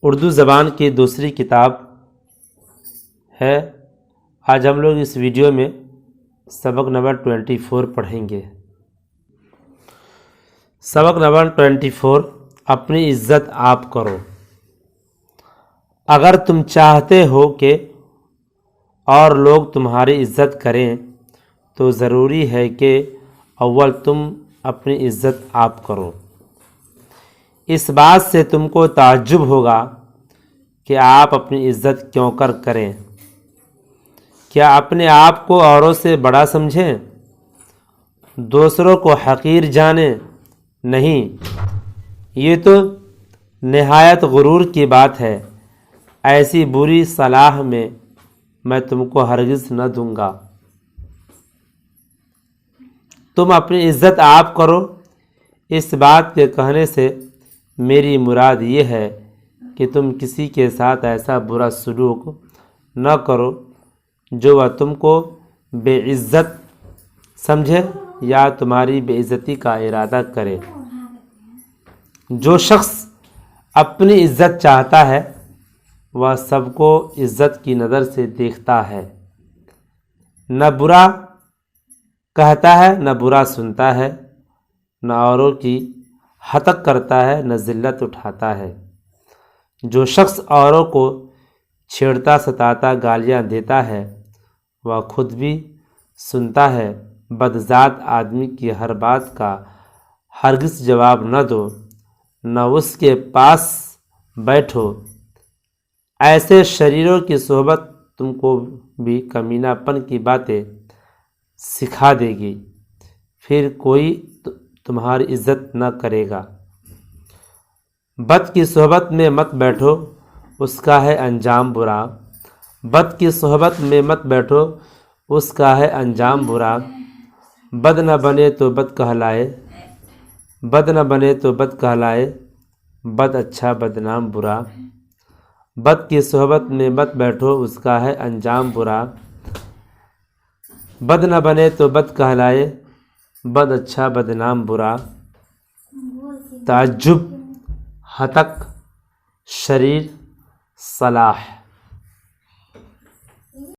اردو زبان کی دوسری کتاب ہے۔ آج ہم لوگ اس ویڈیو میں سبق نمبر 24 پڑھیں گے۔ سبق نمبر 24، اپنی عزت آپ کرو۔ اگر تم چاہتے ہو کہ اور لوگ تمہاری عزت کریں تو ضروری ہے کہ اول تم اپنی عزت آپ کرو۔ اس بات سے تم کو تعجب ہوگا کہ آپ اپنی عزت کیوں کریں؟ کیا اپنے آپ کو اوروں سے بڑا سمجھیں؟ دوسروں کو حقیر جانیں؟ نہیں، یہ تو نہایت غرور کی بات ہے۔ ایسی بری صلاح میں تم کو ہرگز نہ دوں گا۔ تم اپنی عزت آپ کرو، اس بات کے کہنے سے میری مراد یہ ہے کہ تم کسی کے ساتھ ایسا برا سلوک نہ کرو جو وہ تم کو بے عزت سمجھے یا تمہاری بے عزتی کا ارادہ کرے۔ جو شخص اپنی عزت چاہتا ہے وہ سب کو عزت کی نظر سے دیکھتا ہے، نہ برا کہتا ہے نہ برا سنتا ہے، نہ اوروں کی حتق کرتا ہے نہ ذلت اٹھاتا ہے۔ جو شخص اوروں کو چھیڑتا ستاتا گالیاں دیتا ہے وہ خود بھی سنتا ہے۔ بدذات آدمی کی ہر بات کا ہرگز جواب نہ دو، نہ اس کے پاس بیٹھو۔ ایسے شریروں کی صحبت تم کو بھی کمینہ پن کی باتیں سکھا دے گی، پھر کوئی تمہاری عزت نہ کرے گا۔ بد کی صحبت میں مت بیٹھو، اس کا ہے انجام برا۔ بد کی صحبت میں مت بیٹھو، اس کا ہے انجام برا۔ بد نہ بنے تو بد کہلائے، بد نہ بنے تو بد کہلائے، بد اچھا بدنام برا۔ بد کی صحبت میں مت بیٹھو، اس کا ہے انجام برا۔ بد نہ بنے تو بد کہلائے، بد اچھا بدنام برا۔ تعجب، حتق، شریر، صلاح۔